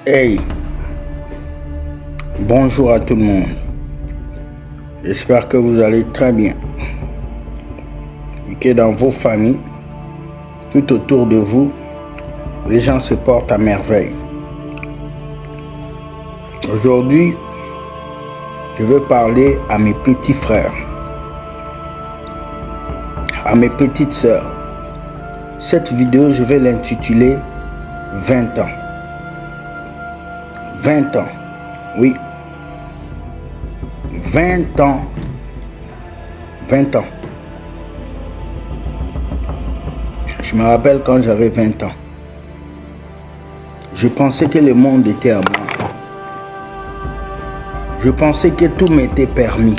Hey, bonjour à tout le monde. J'espère que vous allez très bien et que dans vos familles, tout autour de vous, les gens se portent à merveille. Aujourd'hui, je veux parler à mes petits frères, à mes petites sœurs. Cette vidéo, je vais l'intituler 20 ans. 20 ans, oui. 20 ans. 20 ans. Je me rappelle quand j'avais 20 ans. Je pensais que le monde était à moi. Je pensais que tout m'était permis.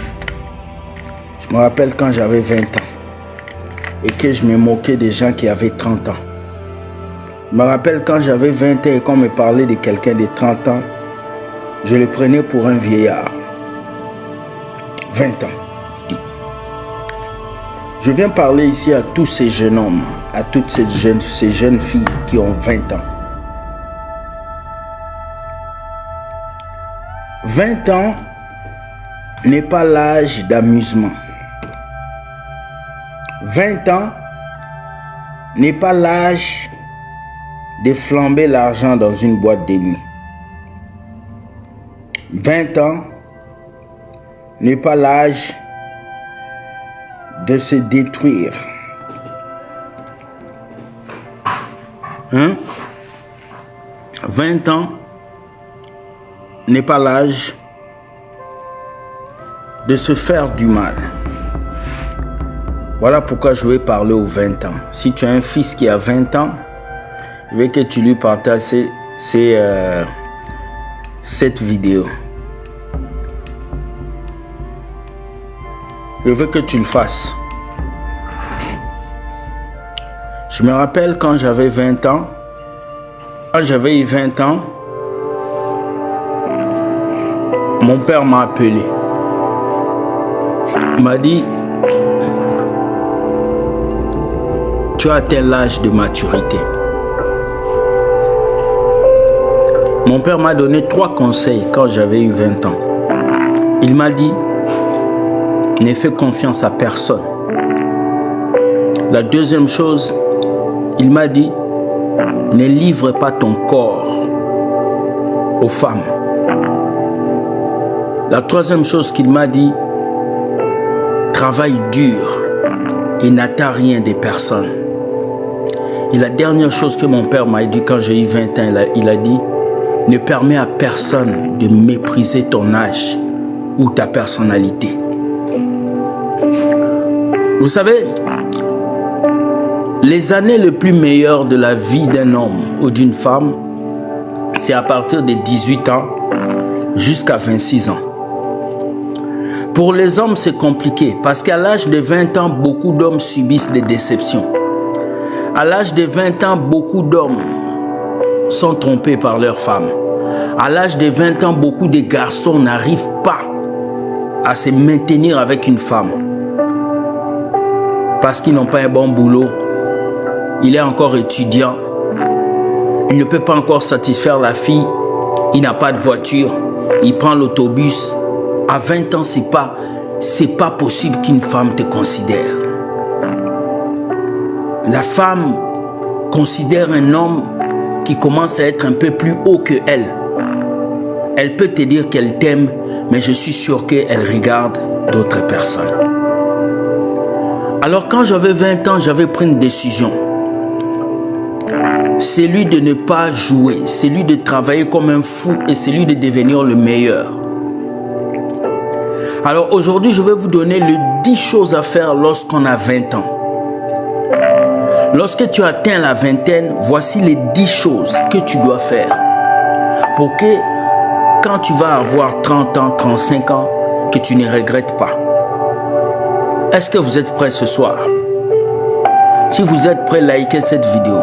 Je me rappelle quand j'avais 20 ans et que je me moquais des gens qui avaient 30 ans. Je me rappelle quand j'avais 20 ans et qu'on me parlait de quelqu'un de 30 ans, je le prenais pour un vieillard. 20 ans. Je viens parler ici à tous ces jeunes hommes, à toutes ces jeunes filles qui ont 20 ans. 20 ans n'est pas l'âge d'amusement. 20 ans n'est pas l'âge de flamber l'argent dans une boîte de nuit. 20 ans n'est pas l'âge de se détruire. 20 ans n'est pas l'âge de se faire du mal. Voilà pourquoi je vais parler aux 20 ans. Si tu as un fils qui a 20 ans, je veux que tu lui partages cette vidéo. Je veux que tu le fasses. Je me rappelle quand j'avais 20 ans. Quand j'avais eu 20 ans, mon père m'a appelé. Il m'a dit, tu as atteint l'âge de maturité. Mon père m'a donné 3 conseils quand j'avais eu 20 ans. Il m'a dit, ne fais confiance à personne. La deuxième chose, il m'a dit, ne livre pas ton corps aux femmes. La troisième chose qu'il m'a dit, travaille dur et n'attends rien des personnes. Et la dernière chose que mon père m'a dit quand j'ai eu 20 ans, il a dit, ne permets à personne de mépriser ton âge ou ta personnalité. Vous savez, les années les plus meilleures de la vie d'un homme ou d'une femme, c'est à partir de 18 ans jusqu'à 26 ans. Pour les hommes, c'est compliqué parce qu'à l'âge de 20 ans, beaucoup d'hommes subissent des déceptions. À l'âge de 20 ans, beaucoup d'hommes sont trompés par leurs femmes. À l'âge de 20 ans, beaucoup de garçons n'arrivent pas à se maintenir avec une femme parce qu'ils n'ont pas un bon boulot. Il est encore étudiant. Il ne peut pas encore satisfaire la fille. Il n'a pas de voiture. Il prend l'autobus. À 20 ans, c'est pas possible qu'une femme te considère. La femme considère un homme qui commence à être un peu plus haut que elle. Elle peut te dire qu'elle t'aime, mais je suis sûr qu'elle regarde d'autres personnes. Alors quand j'avais 20 ans, j'avais pris une décision. C'est lui de ne pas jouer, c'est lui de travailler comme un fou et c'est lui de devenir le meilleur. Alors aujourd'hui, je vais vous donner les 10 choses à faire lorsqu'on a 20 ans. Lorsque tu atteins la vingtaine, voici les 10 choses que tu dois faire pour que quand tu vas avoir 30 ans, 35 ans, que tu ne regrettes pas. Est-ce que vous êtes prêts ce soir? Si vous êtes prêts, likez cette vidéo.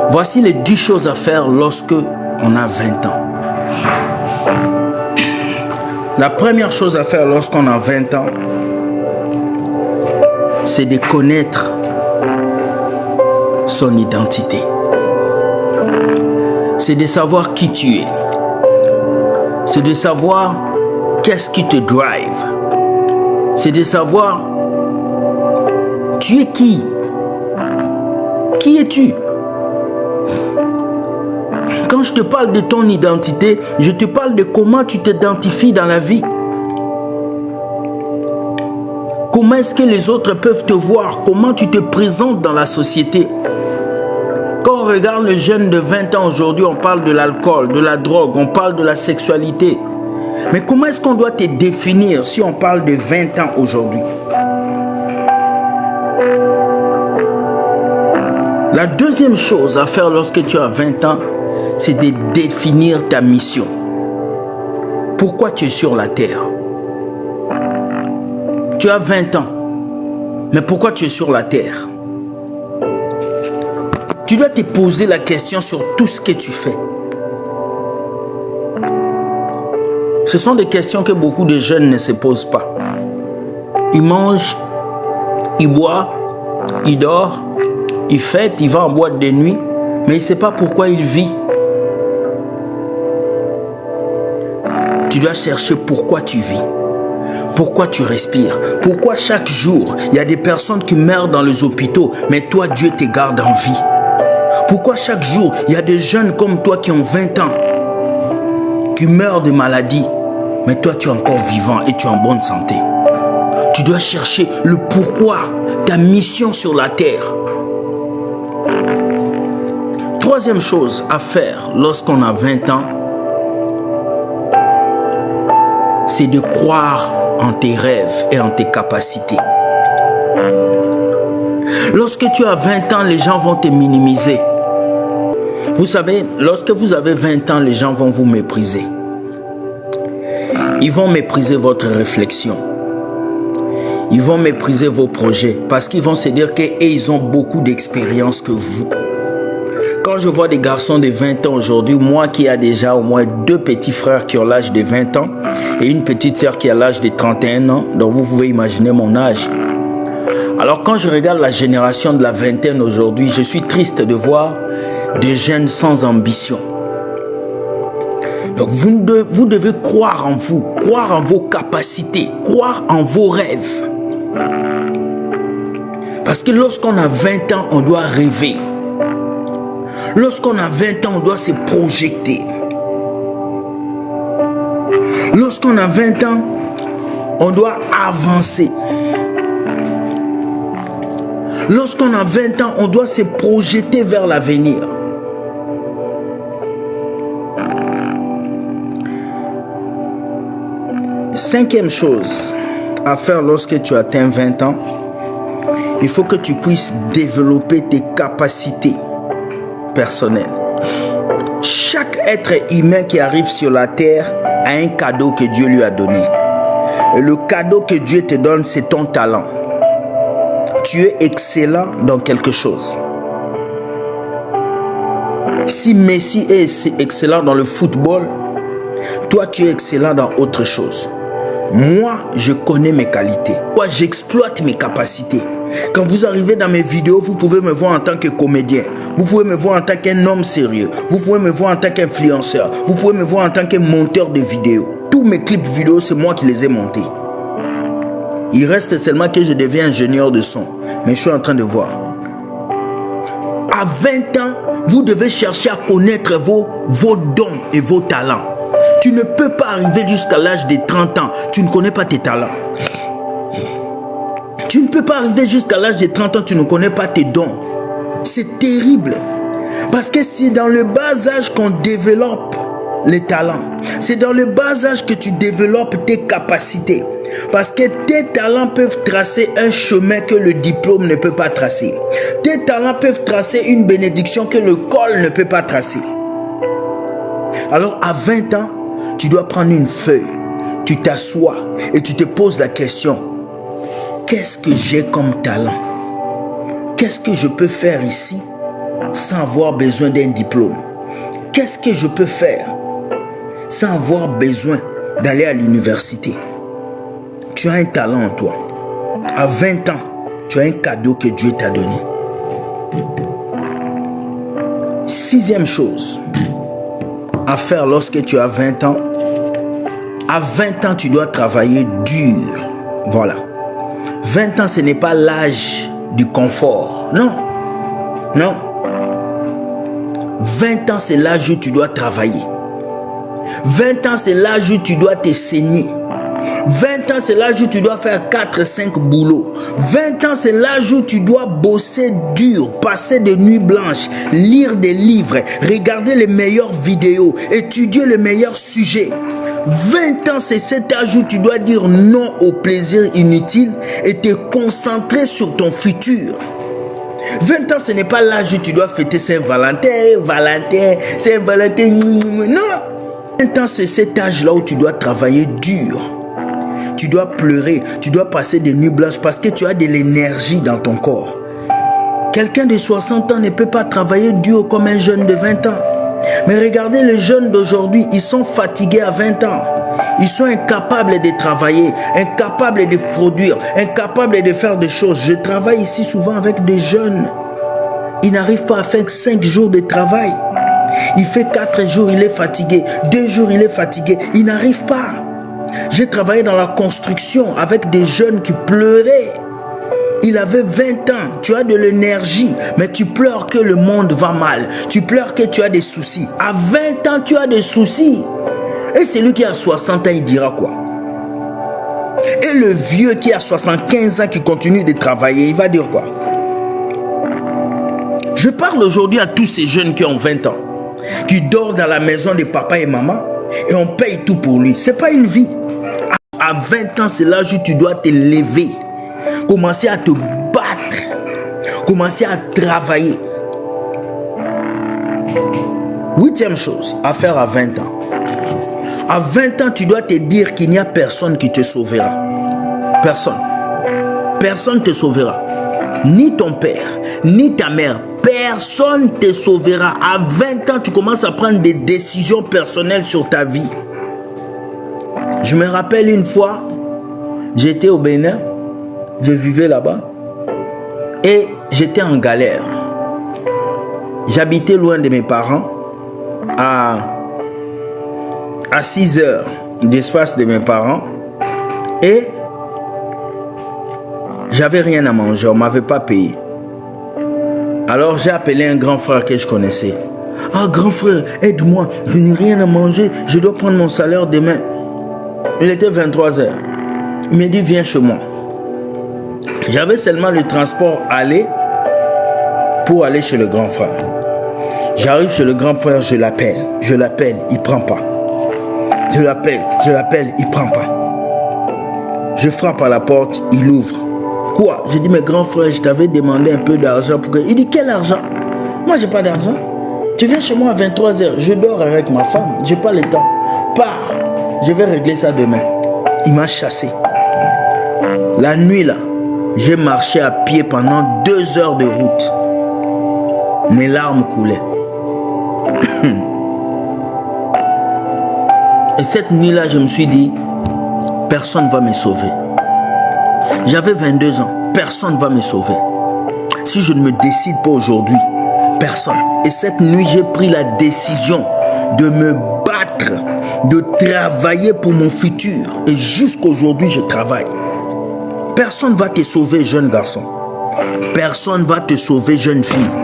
Voici les 10 choses à faire lorsque on a 20 ans. La première chose à faire lorsqu'on a 20 ans, c'est de connaître son identité. c'est de savoir qui tu es. C'est de savoir qu'est-ce qui te drive. C'est de savoir tu es qui. Qui es-tu? Quand je te parle de ton identité, je te parle de comment tu t'identifies dans la vie. Comment est-ce que les autres peuvent te voir? Comment tu te présentes dans la société? Quand on regarde le jeune de 20 ans aujourd'hui, on parle de l'alcool, de la drogue, on parle de la sexualité. Mais comment est-ce qu'on doit te définir si on parle de 20 ans aujourd'hui? La deuxième chose à faire lorsque tu as 20 ans, c'est de définir ta mission. Pourquoi tu es sur la terre? Tu as 20 ans, mais pourquoi tu es sur la terre? Tu dois te poser la question sur tout ce que tu fais. Ce sont des questions que beaucoup de jeunes ne se posent pas. Ils mangent, ils boivent, ils dorment, ils fêtent, ils vont en boîte de nuit, mais ils ne savent pas pourquoi ils vivent. Tu dois chercher pourquoi tu vis. Pourquoi tu respires? Pourquoi chaque jour, il y a des personnes qui meurent dans les hôpitaux, mais toi, Dieu te garde en vie? Pourquoi chaque jour, il y a des jeunes comme toi qui ont 20 ans, qui meurent de maladie, mais toi, tu es encore vivant et tu es en bonne santé? Tu dois chercher le pourquoi, ta mission sur la terre. Troisième chose à faire lorsqu'on a 20 ans, c'est de croire en tes rêves et en tes capacités. Lorsque tu as 20 ans, les gens vont te minimiser. Vous savez, lorsque vous avez 20 ans, les gens vont vous mépriser. Ils vont mépriser votre réflexion. Ils vont mépriser vos projets parce qu'ils vont se dire qu'ils ont beaucoup d'expérience que vous. Quand je vois des garçons de 20 ans aujourd'hui, moi qui ai déjà au moins 2 petits frères qui ont l'âge de 20 ans et une petite sœur qui a l'âge de 31 ans, donc vous pouvez imaginer mon âge. Alors quand je regarde la génération de la vingtaine aujourd'hui, je suis triste de voir des jeunes sans ambition. Donc vous devez croire en vous, croire en vos capacités, croire en vos rêves. Parce que lorsqu'on a 20 ans, on doit rêver. Lorsqu'on a 20 ans, on doit se projeter. Lorsqu'on a 20 ans, on doit avancer. Lorsqu'on a 20 ans, on doit se projeter vers l'avenir. Cinquième chose à faire lorsque tu atteins 20 ans, il faut que tu puisses développer tes capacités personnelles. Chaque être humain qui arrive sur la terre a un cadeau que Dieu lui a donné. Et le cadeau que Dieu te donne, c'est ton talent. Tu es excellent dans quelque chose. Si Messi est excellent dans le football, toi tu es excellent dans autre chose. Moi, je connais mes qualités. Moi, j'exploite mes capacités. Quand vous arrivez dans mes vidéos, vous pouvez me voir en tant que comédien. Vous pouvez me voir en tant qu'un homme sérieux. Vous pouvez me voir en tant qu'influenceur. Vous pouvez me voir en tant que monteur de vidéos. Tous mes clips vidéo, c'est moi qui les ai montés. Il reste seulement que je deviens ingénieur de son. Mais je suis en train de voir. À 20 ans, vous devez chercher à connaître vos dons et vos talents. Tu ne peux pas arriver jusqu'à l'âge de 30 ans. Tu ne connais pas tes talents. Tu ne peux pas arriver jusqu'à l'âge de 30 ans. Tu ne connais pas tes dons. C'est terrible. Parce que c'est dans le bas âge qu'on développe les talents. C'est dans le bas âge que tu développes tes capacités. Parce que tes talents peuvent tracer un chemin que le diplôme ne peut pas tracer. Tes talents peuvent tracer une bénédiction que le col ne peut pas tracer. Alors à 20 ans, tu dois prendre une feuille, tu t'assois et tu te poses la question. Qu'est-ce que j'ai comme talent? Qu'est-ce que je peux faire ici sans avoir besoin d'un diplôme? Qu'est-ce que je peux faire sans avoir besoin d'aller à l'université? Tu as un talent en toi. À 20 ans, tu as un cadeau que Dieu t'a donné. Sixième chose, à faire lorsque tu as 20 ans. À 20 ans, tu dois travailler dur. Voilà. 20 ans, ce n'est pas l'âge du confort. Non. Non. 20 ans, c'est l'âge où tu dois travailler. 20 ans, c'est l'âge où tu dois te saigner. 20 ans, c'est l'âge où tu dois faire 4-5 boulots. 20 ans, c'est l'âge où tu dois bosser dur, passer des nuits blanches, lire des livres, regarder les meilleures vidéos, étudier les meilleurs sujets. 20 ans, c'est cet âge où tu dois dire non au plaisir inutile et te concentrer sur ton futur. 20 ans, ce n'est pas l'âge où tu dois fêter Saint-Valentin, Saint-Valentin, non. 20 ans, c'est cet âge-là où tu dois travailler dur. Tu dois pleurer, tu dois passer des nuits blanches parce que tu as de l'énergie dans ton corps. Quelqu'un de 60 ans ne peut pas travailler dur comme un jeune de 20 ans. Mais regardez les jeunes d'aujourd'hui, ils sont fatigués à 20 ans. Ils sont incapables de travailler, incapables de produire, incapables de faire des choses. Je travaille ici souvent avec des jeunes. Ils n'arrivent pas à faire 5 jours de travail. Il fait 4 jours, il est fatigué. 2 jours, il est fatigué. Il n'arrive pas. J'ai travaillé dans la construction avec des jeunes qui pleuraient. Il avait 20 ans, tu as de l'énergie, mais tu pleures que le monde va mal. Tu pleures que tu as des soucis. À 20 ans, tu as des soucis. Et celui qui a 60 ans, il dira quoi? Et le vieux qui a 75 ans, qui continue de travailler, il va dire quoi? Je parle aujourd'hui à tous ces jeunes qui ont 20 ans, qui dorment dans la maison de papa et maman, et on paye tout pour lui. Ce n'est pas une vie. À 20 ans, c'est l'âge où tu dois te lever, commencer à te battre, commencer à travailler. 8e chose à faire à 20 ans. À 20 ans, tu dois te dire qu'il n'y a personne qui te sauvera. Personne. Personne ne te sauvera. Ni ton père, ni ta mère. Personne ne te sauvera. À 20 ans, tu commences à prendre des décisions personnelles sur ta vie. Je me rappelle une fois, j'étais au Bénin, je vivais là-bas et j'étais en galère. J'habitais loin de mes parents, à 6 heures d'espace de mes parents, et j'avais rien à manger, on ne m'avait pas payé. Alors j'ai appelé un grand frère que je connaissais. Ah, grand frère, aide-moi, je n'ai rien à manger, je dois prendre mon salaire demain. Il était 23 heures. Il me dit, viens chez moi. J'avais seulement le transport aller pour aller chez le grand frère. J'arrive chez le grand frère, je l'appelle, il ne prend pas. Je l'appelle, il ne prend pas. Je frappe à la porte, il ouvre. Quoi? J'ai dit, mais grand frère, je t'avais demandé un peu d'argent pour que... Il dit, quel argent? Moi, j'ai pas d'argent. Tu viens chez moi à 23 heures, je dors avec ma femme, j'ai pas le temps. Pars, je vais régler ça demain. Il m'a chassé. La nuit là, j'ai marché à pied pendant 2 heures de route. Mes larmes coulaient. Et cette nuit-là, je me suis dit, personne ne va me sauver. J'avais 22 ans, personne ne va me sauver. Si je ne me décide pas aujourd'hui, personne. Et cette nuit, j'ai pris la décision de me battre, de travailler pour mon futur. Et jusqu'aujourd'hui, je travaille. Personne ne va te sauver, jeune garçon. Personne ne va te sauver, jeune fille.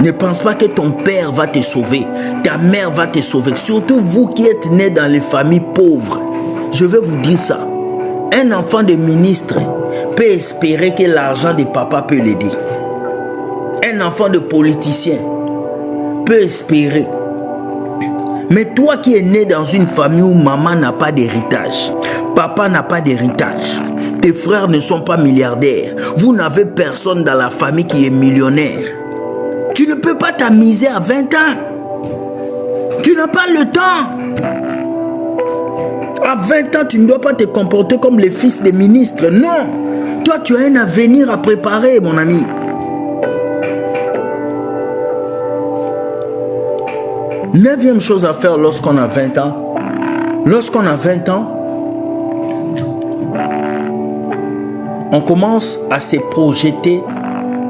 Ne pense pas que ton père va te sauver, ta mère va te sauver. Surtout vous qui êtes nés dans les familles pauvres. Je vais vous dire ça. Un enfant de ministre peut espérer que l'argent de papa peut l'aider. Un enfant de politicien peut espérer. Mais toi qui es né dans une famille où maman n'a pas d'héritage, papa n'a pas d'héritage, tes frères ne sont pas milliardaires, vous n'avez personne dans la famille qui est millionnaire, tu ne peux pas t'amuser à 20 ans. Tu n'as pas le temps. À 20 ans, tu ne dois pas te comporter comme les fils des ministres. Non. Toi, tu as un avenir à préparer, mon ami. Neuvième chose à faire lorsqu'on a 20 ans. Lorsqu'on a 20 ans, on commence à se projeter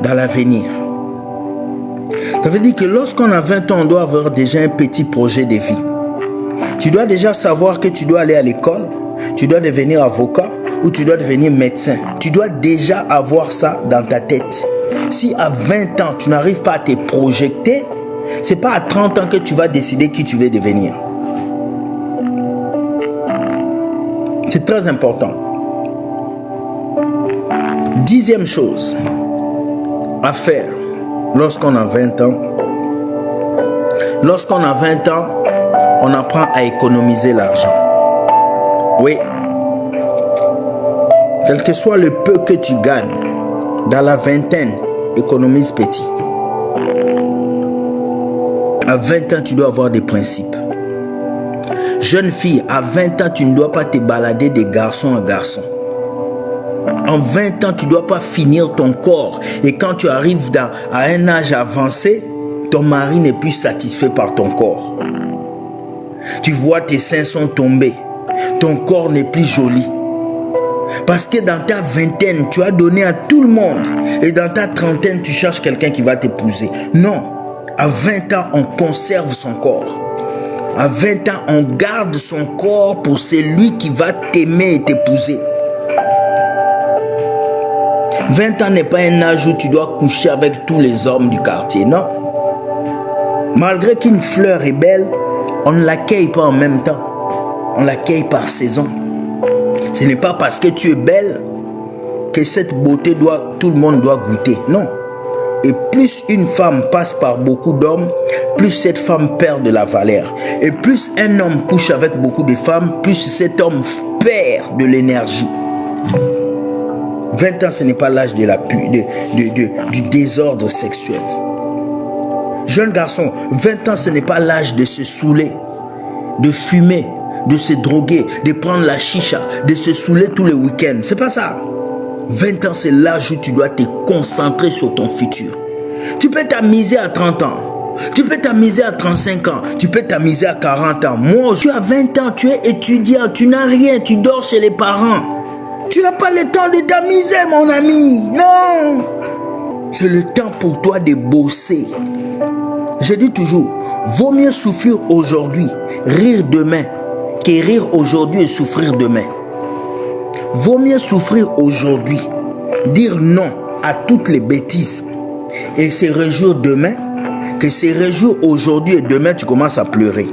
dans l'avenir. Ça veut dire que lorsqu'on a 20 ans, on doit avoir déjà un petit projet de vie. Tu dois déjà savoir que tu dois aller à l'école, tu dois devenir avocat ou tu dois devenir médecin. Tu dois déjà avoir ça dans ta tête. Si à 20 ans, tu n'arrives pas à te projeter, c'est pas à 30 ans que tu vas décider qui tu veux devenir. C'est très important. 10e chose à faire lorsqu'on a 20 ans. Lorsqu'on a 20 ans, on apprend à économiser l'argent. Oui. Quel que soit le peu que tu gagnes, dans la vingtaine, économise petit. À 20 ans, tu dois avoir des principes. Jeune fille, à 20 ans, tu ne dois pas te balader de garçon à garçon. En 20 ans, tu ne dois pas finir ton corps. Et quand tu arrives à un âge avancé, ton mari n'est plus satisfait par ton corps. Tu vois, tes seins sont tombés. Ton corps n'est plus joli. Parce que dans ta vingtaine, tu as donné à tout le monde. Et dans ta trentaine, tu cherches quelqu'un qui va t'épouser. Non. À 20 ans, on conserve son corps. À 20 ans, on garde son corps pour celui qui va t'aimer et t'épouser. 20 ans n'est pas un âge où tu dois coucher avec tous les hommes du quartier, non. Malgré qu'une fleur est belle, on ne l'accueille pas en même temps. On l'accueille par saison. Ce n'est pas parce que tu es belle que cette beauté tout le monde doit goûter. Non. Et plus une femme passe par beaucoup d'hommes, plus cette femme perd de la valeur. Et plus un homme couche avec beaucoup de femmes, plus cet homme perd de l'énergie. 20 ans, ce n'est pas l'âge de du désordre sexuel. Jeune garçon, 20 ans, ce n'est pas l'âge de se saouler, de fumer, de se droguer, de prendre la chicha, de se saouler tous les week-ends. C'est pas ça. 20 ans, c'est l'âge où tu dois te concentrer sur ton futur. Tu peux t'amuser à 30 ans. Tu peux t'amuser à 35 ans. Tu peux t'amuser à 40 ans. Moi, je suis à 20 ans. Tu es étudiant. Tu n'as rien. Tu dors chez les parents. Tu n'as pas le temps de t'amuser, mon ami. Non. C'est le temps pour toi de bosser. Je dis toujours, vaut mieux souffrir aujourd'hui, rire demain, que rire aujourd'hui et souffrir demain. Vaut mieux souffrir aujourd'hui, dire non à toutes les bêtises et se réjouir demain, que se réjouir aujourd'hui et demain tu commences à pleurer.